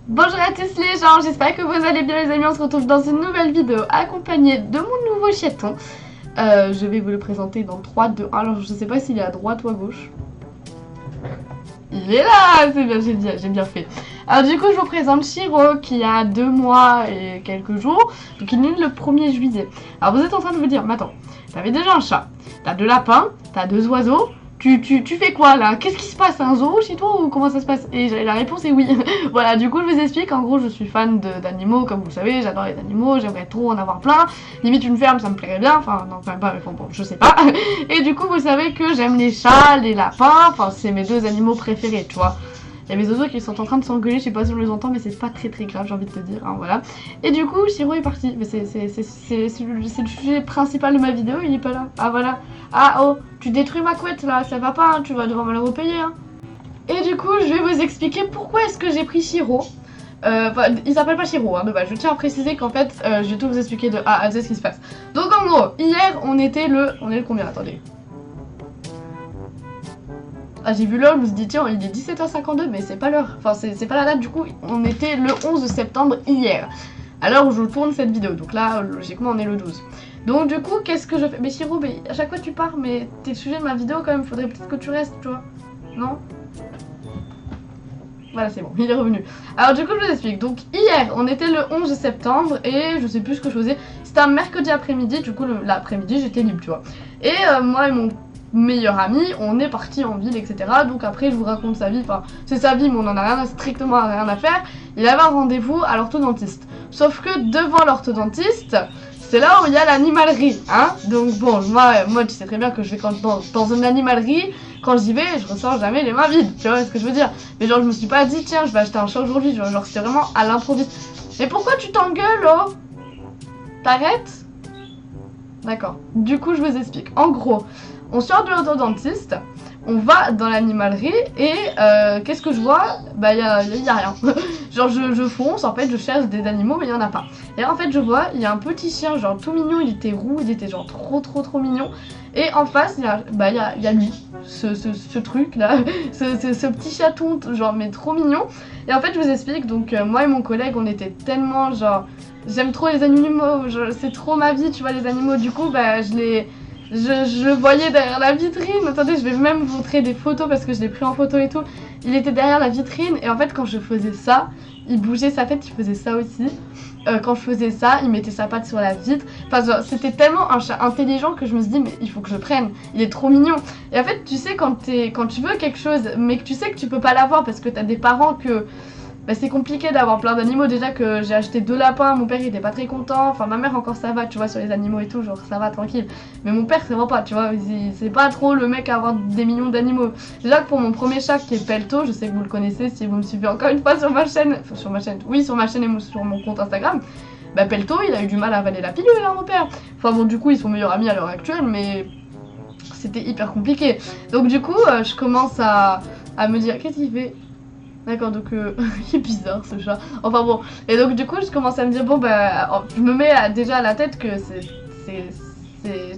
Bonjour à tous les gens, j'espère que vous allez bien les amis, on se retrouve dans une nouvelle vidéo accompagnée de mon nouveau chaton. Je vais vous le présenter dans 3, 2, 1, alors je sais pas s'il est à droite ou à gauche. Il est là, c'est bien, j'ai bien fait. Alors du coup je vous présente Shiro qui a 2 mois et quelques jours, donc il est né le 1er juillet. Alors vous êtes en train de vous dire, mais attends, t'avais déjà un chat, t'as 2 lapins, t'as 2 oiseaux, tu fais quoi là? Qu'est-ce qui se passe? Un zoo chez toi ou comment ça se passe? Et la réponse est oui. Voilà, du coup je vous explique, en gros je suis fan d'animaux comme vous le savez, j'adore les animaux, j'aimerais trop en avoir plein. Limite une ferme ça me plairait bien, enfin non quand même pas, mais bon je sais pas. Et du coup vous savez que j'aime les chats, les lapins, enfin c'est mes 2 animaux préférés tu vois. Il y a mes oiseaux qui sont en train de s'engueuler, je sais pas si on les entend mais c'est pas très grave j'ai envie de te dire, hein, voilà. Et du coup Shiro est parti, mais c'est le sujet principal de ma vidéo, il est pas là. Ah voilà. Ah oh, tu détruis ma couette là, ça va pas, hein, tu vas devoir me la repayer. Hein. Et du coup je vais vous expliquer pourquoi est-ce que j'ai pris Shiro. Il s'appelle pas Shiro, hein, de base. Je tiens à préciser qu'en fait, je vais tout vous expliquer de A à Z ce qui se passe. Donc en gros, hier on était le... On est le combien? Attendez. Ah j'ai vu l'heure, je me suis dit tiens il est 17h52 mais c'est pas l'heure, enfin c'est pas la date du coup, on était le 11 septembre hier, à l'heure où je tourne cette vidéo, donc là logiquement on est le 12. Donc du coup qu'est-ce que je fais? Mais Shiro, mais à chaque fois tu pars, mais t'es le sujet de ma vidéo quand même, faudrait peut-être que tu restes tu vois, non? Voilà c'est bon, il est revenu. Alors du coup je vous explique, donc hier on était le 11 septembre et je sais plus ce que je faisais, c'était un mercredi après-midi, du coup l'après-midi j'étais libre tu vois. Et moi et mon meilleur ami, on est parti en ville, etc. Donc après je vous raconte sa vie, enfin c'est sa vie mais on en a strictement rien à faire. Il avait un rendez-vous à l'orthodontiste. Sauf que devant l'orthodontiste, c'est là où il y a l'animalerie, hein. Donc bon, moi tu sais très bien que je vais dans une animalerie, quand j'y vais, je ressors jamais les mains vides, tu vois ce que je veux dire. Mais genre je me suis pas dit tiens je vais acheter un chat aujourd'hui, genre c'était vraiment à l'improviste. Mais pourquoi tu t'engueules oh? T'arrêtes? D'accord, du coup je vous explique. En gros, on sort de l'orthodontiste, on va dans l'animalerie et qu'est-ce que je vois? Bah y a rien. Genre je fonce, en fait je cherche des animaux mais il y en a pas. Et en fait je vois, il y a un petit chien genre tout mignon, il était roux, il était genre trop mignon. Et en face il y a lui, ce truc là, ce petit chaton genre mais trop mignon. Et en fait je vous explique, donc moi et mon collègue on était tellement genre... J'aime trop les animaux, c'est trop ma vie tu vois les animaux, du coup bah je le voyais derrière la vitrine. Attendez, je vais même vous montrer des photos parce que je l'ai pris en photo et tout. Il était derrière la vitrine et en fait quand je faisais ça, il bougeait sa tête, il faisait ça aussi. Quand je faisais ça, il mettait sa patte sur la vitre. Enfin c'était tellement un chat intelligent que je me suis dit mais il faut que je prenne, il est trop mignon. Et en fait tu sais quand tu veux quelque chose mais que tu sais que tu peux pas l'avoir parce que t'as des parents que... Bah, c'est compliqué d'avoir plein d'animaux, déjà que j'ai acheté 2 lapins, mon père il était pas très content, enfin ma mère encore ça va tu vois sur les animaux et tout, genre ça va tranquille, mais mon père c'est vraiment pas tu vois, c'est pas trop le mec à avoir des millions d'animaux. Déjà que pour mon premier chat qui est Pelto, je sais que vous le connaissez si vous me suivez encore une fois sur ma chaîne, enfin sur ma chaîne et sur mon compte Instagram, bah Pelto il a eu du mal à avaler la pilule hein mon père, enfin bon du coup ils sont meilleurs amis à l'heure actuelle mais c'était hyper compliqué, donc du coup je commence à me dire qu'est-ce qu'il fait. D'accord, donc il est bizarre ce chat. Enfin bon, et donc du coup je commence à me dire bon bah je me mets déjà à la tête que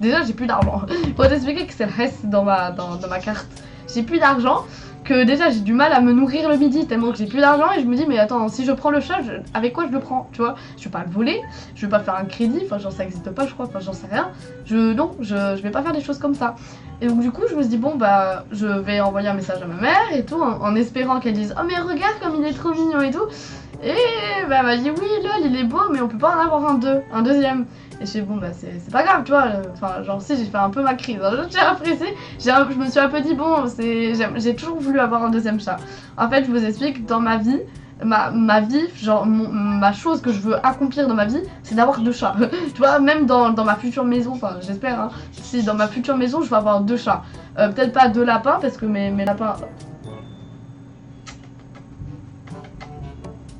déjà j'ai plus d'argent. Faut t'expliquer que c'est le reste dans ma carte. J'ai plus d'argent, que déjà j'ai du mal à me nourrir le midi tellement que j'ai plus d'argent et je me dis mais attends si je prends le chat avec quoi je le prends tu vois, je vais pas le voler, je vais pas faire un crédit, enfin genre ça existe pas je crois, enfin j'en sais rien, je vais pas faire des choses comme ça. Et donc du coup je me suis dit bon bah je vais envoyer un message à ma mère et tout en espérant qu'elle dise oh mais regarde comme il est trop mignon et tout, et bah elle m'a dit oui lol il est beau mais on peut pas en avoir un deuxième. Et je dis bon bah c'est pas grave tu vois, enfin genre si j'ai fait un peu ma crise, hein, je tiens à préciser, je me suis un peu dit bon j'ai toujours voulu avoir un deuxième chat. En fait je vous explique, dans ma vie, ma vie, genre ma chose que je veux accomplir dans ma vie, c'est d'avoir 2 chats. Tu vois, même dans ma future maison, enfin j'espère, hein, si dans ma future maison je veux avoir 2 chats. Peut-être pas 2 lapins parce que mes lapins...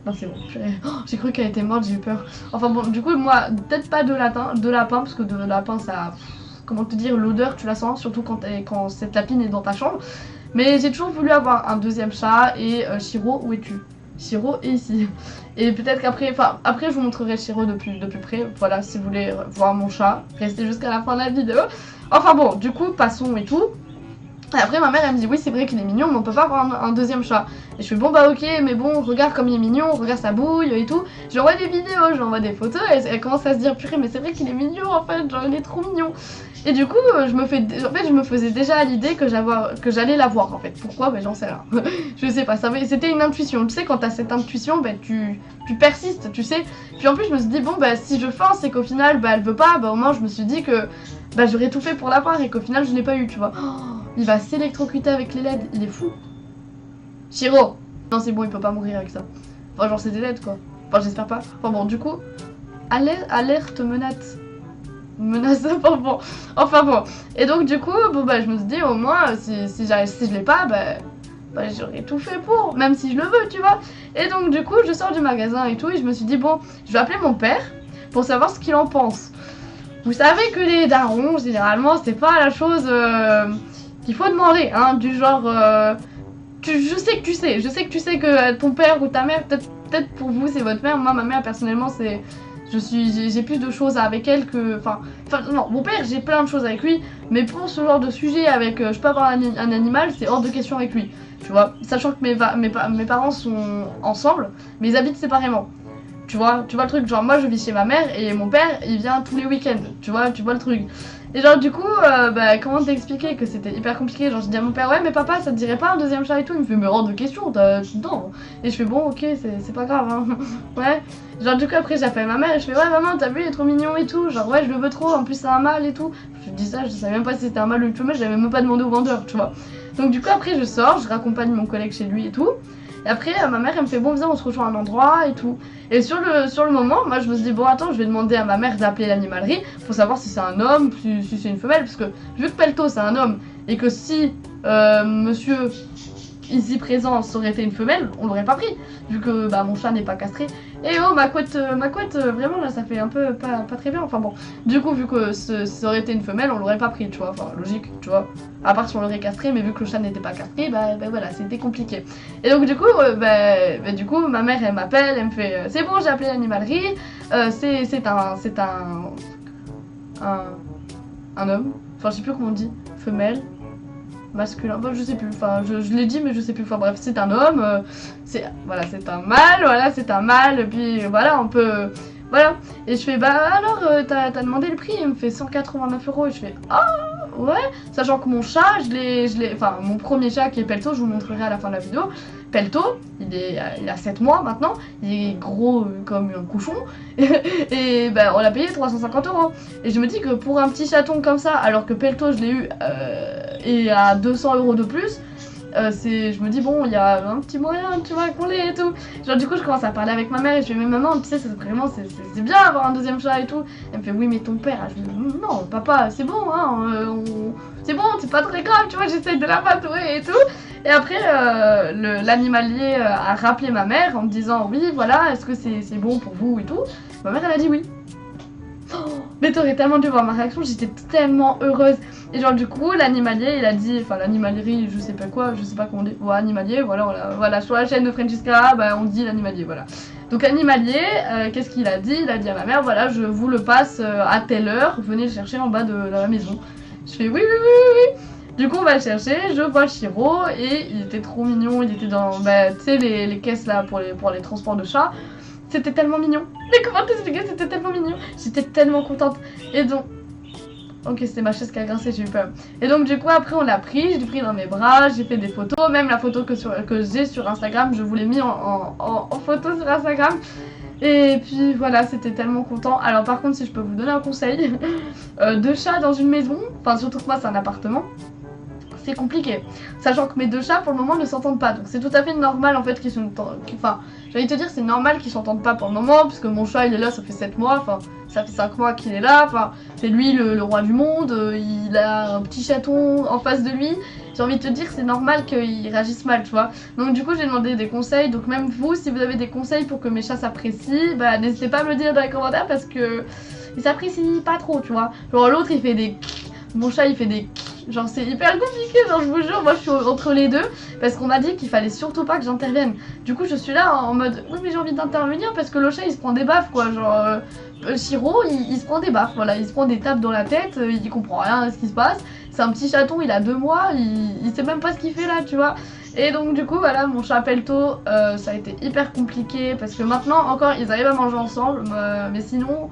Non c'est bon, j'ai cru qu'elle était morte, j'ai eu peur. Enfin bon, du coup moi, peut-être pas 2 lapins, parce que 2 lapins ça... Comment te dire, l'odeur tu la sens, surtout quand cette lapine est dans ta chambre. Mais j'ai toujours voulu avoir un deuxième chat et Shiro, où es-tu? Shiro est ici. Et peut-être qu'après, enfin après je vous montrerai Shiro de plus près. Voilà, si vous voulez voir mon chat, restez jusqu'à la fin de la vidéo. Enfin bon, du coup, passons et tout. Et après ma mère elle me dit oui c'est vrai qu'il est mignon mais on peut pas avoir un deuxième chat. Et je fais bon bah ok mais bon regarde comme il est mignon, regarde sa bouille et tout. J'envoie des vidéos, j'envoie des photos et elle commence à se dire purée mais c'est vrai qu'il est mignon en fait, genre il est trop mignon. Et du coup je me faisais déjà l'idée que j'allais l'avoir en fait. Pourquoi bah j'en sais rien. Je sais pas, c'était une intuition. Tu sais quand t'as cette intuition bah tu persistes tu sais. Puis en plus je me suis dit bon bah si je force et qu'au final bah elle veut pas, bah au moins je me suis dit que bah j'aurais tout fait pour l'avoir et qu'au final je l'ai pas eu tu vois. Il va s'électrocuter avec les LED, il est fou. Shiro. Non c'est bon, il peut pas mourir avec ça. Enfin genre c'est des LED quoi. Enfin j'espère pas. Enfin bon du coup, alerte menace. Menace, enfin bon. Et donc du coup, bon bah je me suis dit au moins si je l'ai pas, bah j'aurais tout fait pour, même si je le veux tu vois. Et donc du coup je sors du magasin et tout et je me suis dit bon, je vais appeler mon père pour savoir ce qu'il en pense. Vous savez que les darons généralement c'est pas la chose... qu'il faut demander, hein, du genre, je sais que tu sais que ton père ou ta mère, peut-être pour vous c'est votre mère, moi ma mère personnellement c'est, j'ai plus de choses avec elle que, enfin non, mon père j'ai plein de choses avec lui, mais pour ce genre de sujet avec, je peux avoir un animal, c'est hors de question avec lui, tu vois, sachant que mes parents sont ensemble, mais ils habitent séparément. Tu vois le truc, genre moi je vis chez ma mère et mon père il vient tous les week-ends, tu vois le truc. Et genre du coup, bah comment t'expliquer que c'était hyper compliqué, genre je dis à mon père ouais mais papa ça te dirait pas un deuxième chat et tout, il me fait mais hors de question, non. Et je fais bon ok c'est pas grave hein, ouais. Genre du coup après j'appelle ma mère et je fais ouais maman t'as vu il est trop mignon et tout, genre ouais je le veux trop, en plus c'est un mâle et tout. Je dis ça, je savais même pas si c'était un mâle ou une femelle, j'avais même pas demandé au vendeur tu vois. Donc du coup après je sors, je raccompagne mon collègue chez lui et tout. Et après ma mère elle me fait bon viens on se rejoint à un endroit et tout. Et sur le moment moi je me suis dit bon attends je vais demander à ma mère d'appeler l'animalerie pour savoir si c'est un homme, si c'est une femelle, parce que vu que Pelto c'est un homme et que si monsieur ici présent ça aurait été une femelle, on l'aurait pas pris vu que bah mon chat n'est pas castré. Et oh ma couette vraiment là ça fait un peu pas très bien, enfin bon. Du coup vu que ça aurait été une femelle on l'aurait pas pris tu vois, enfin logique tu vois. À part si on l'aurait castré, mais vu que le chat n'était pas castré, bah voilà, c'était compliqué. Et donc du coup, du coup, ma mère elle m'appelle, elle me fait c'est bon, j'ai appelé l'animalerie, c'est un homme, enfin je sais plus comment on dit, femelle, masculin, bon je sais plus, enfin je l'ai dit mais je sais plus, enfin bref c'est un homme, c'est c'est un mâle, puis voilà on peut, voilà. Et je fais bah alors t'as demandé le prix, il me fait 189 €, et je fais ah ouais, sachant que mon chat, enfin mon premier chat qui est Pelto, je vous montrerai à la fin de la vidéo. Pelto, il a 7 mois maintenant, il est gros comme un cochon, et ben on l'a payé 350 €. Et je me dis que pour un petit chaton comme ça, alors que Pelto je l'ai eu et à 200 € de plus, je me dis bon il y a un petit moyen tu vois qu'on l'ait et tout. Genre du coup je commence à parler avec ma mère et je fais mais maman tu sais c'est vraiment c'est bien avoir un deuxième chat et tout. Elle me fait oui mais ton père, je me dis non papa c'est bon hein, c'est bon c'est pas très grave tu vois, j'essaye de la patouer et tout. Et après l'animalier a rappelé ma mère en me disant oui voilà est-ce que c'est bon pour vous et tout. Ma mère elle a dit oui. Mais t'aurais tellement dû voir ma réaction, j'étais tellement heureuse. Et genre du coup l'animalier il a dit, enfin l'animalierie je sais pas quoi, je sais pas comment on dit, ouais, animalier, voilà sur la chaîne de Francesca bah, on dit l'animalier, voilà. Donc animalier, qu'est-ce qu'il a dit? Il a dit à ma mère voilà je vous le passe à telle heure, venez le chercher en bas de la maison. Je fais oui. Du coup on va le chercher, je vois Shiro et il était trop mignon, il était dans tu sais les caisses là pour les transports de chats. C'était tellement mignon. Mais comment t'expliquer, c'était tellement mignon. J'étais tellement contente. Et donc... Ok, c'était ma chaise qui a grincé, j'ai eu peur. Et donc du coup après on l'a pris, je l'ai pris dans mes bras, j'ai fait des photos. Même la photo que j'ai sur Instagram, je vous l'ai mis en photo sur Instagram. Et puis voilà, c'était tellement content. Alors par contre si je peux vous donner un conseil, deux chats dans une maison, enfin surtout que moi c'est un appartement, c'est compliqué. Sachant que mes deux chats pour le moment ne s'entendent pas. Donc c'est tout à fait normal en fait qu'ils s'entendent. Enfin, j'allais te dire c'est normal qu'ils s'entendent pas pour le moment. Puisque mon chat il est là, ça fait 7 mois. Enfin, ça fait 5 mois qu'il est là. Enfin, c'est lui le roi du monde. Il a un petit chaton en face de lui. J'ai envie de te dire c'est normal qu'ils réagissent mal, tu vois. Donc du coup j'ai demandé des conseils. Donc même vous, si vous avez des conseils pour que mes chats s'apprécient, bah n'hésitez pas à me le dire dans les commentaires. Parce que ils s'apprécient pas trop, tu vois. Genre l'autre il fait des... Mon chat il fait des... Genre c'est hyper compliqué, genre je vous jure, moi je suis entre les deux. Parce qu'on m'a dit qu'il fallait surtout pas que j'intervienne. Du coup je suis là en mode, oui mais j'ai envie d'intervenir parce que le chat il se prend des baffes quoi. Genre Shiro il se prend des baffes, voilà, il se prend des tapes dans la tête, il comprend rien à ce qui se passe. c'est un petit chaton, il a 2 mois, il sait même pas ce qu'il fait là, tu vois. Et donc du coup voilà, mon chat Pelto, ça a été hyper compliqué parce que maintenant encore ils arrivent à manger ensemble, mais sinon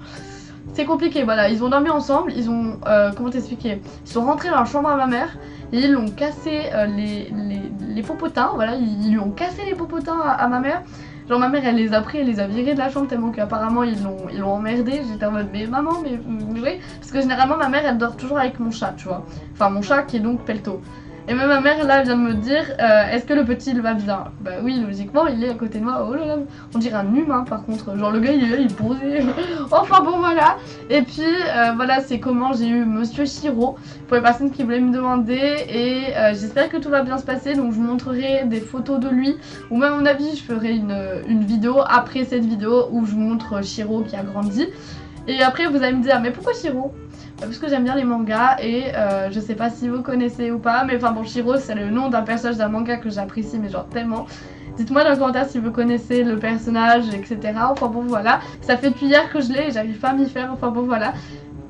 c'est compliqué. Voilà, ils ont dormi ensemble, ils ont, comment t'expliquer, ils sont rentrés dans la chambre à ma mère et ils ont cassé les popotins, voilà, ils lui ont cassé les popotins à ma mère. Genre ma mère elle les a pris, elle les a virés de la chambre tellement qu'apparemment ils l'ont emmerdé. J'étais en mode mais maman, mais oui, parce que généralement ma mère elle dort toujours avec mon chat, tu vois. Enfin mon chat qui est donc Pelto. Et même ma mère là vient de me dire est-ce que le petit il va bien? Bah oui, logiquement il est à côté de moi. Oh là là, on dirait un humain par contre. Genre le gars il est là, il est posé. Enfin bon voilà. Et puis voilà, c'est comment j'ai eu Monsieur Chiro pour les personnes qui voulaient me demander. Et j'espère que tout va bien se passer. Donc je vous montrerai des photos de lui. Ou même à mon avis je ferai une vidéo après cette vidéo où je vous montre Chiro qui a grandi. Et après vous allez me dire mais pourquoi Chiro? Parce que j'aime bien les mangas et je sais pas si vous connaissez ou pas, mais enfin bon, Chiro c'est le nom d'un personnage d'un manga que j'apprécie mais genre tellement. Dites-moi dans les commentaires si vous connaissez le personnage, etc. Enfin bon voilà, ça fait depuis hier que je l'ai et j'arrive pas à m'y faire, enfin bon voilà.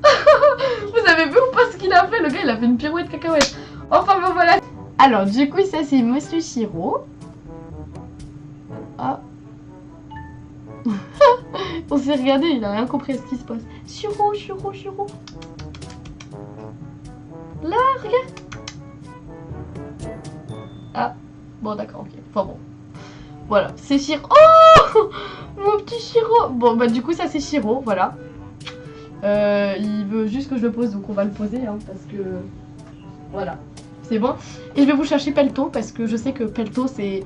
Vous avez vu ou pas ce qu'il a fait? Le gars il a fait une pirouette cacahuète. Enfin bon voilà. Alors du coup ça c'est Monsieur Chiro. Ah. On s'est regardé, il a rien compris à ce qui se passe. Chiro, Chiro, Chiro. Là, regarde. Ah, bon d'accord, ok. Enfin bon. Voilà, c'est Chiro. Oh, mon petit Chiro. Bon bah du coup ça c'est Chiro, voilà. Il veut juste que je le pose, donc on va le poser, hein, parce que... Voilà, c'est bon. Et je vais vous chercher Pelto, parce que je sais que Pelto c'est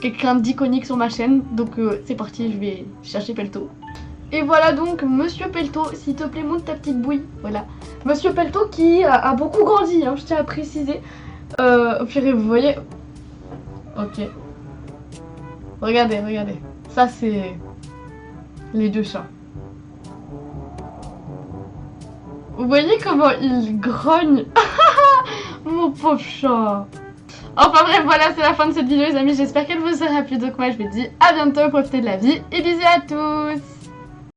quelqu'un d'iconique sur ma chaîne. Donc c'est parti, je vais chercher Pelto. Et voilà donc Monsieur Pelto, s'il te plaît monte ta petite bouille, voilà. Monsieur Pelto qui a beaucoup grandi, hein, je tiens à préciser. Purée, vous voyez. Ok. Regardez, regardez. Ça c'est les 2 chats. Vous voyez comment il grogne. Mon pauvre chat. Enfin bref, voilà, c'est la fin de cette vidéo les amis. J'espère qu'elle vous aura plu. Donc moi je vous dis à bientôt, profitez de la vie et bisous à tous.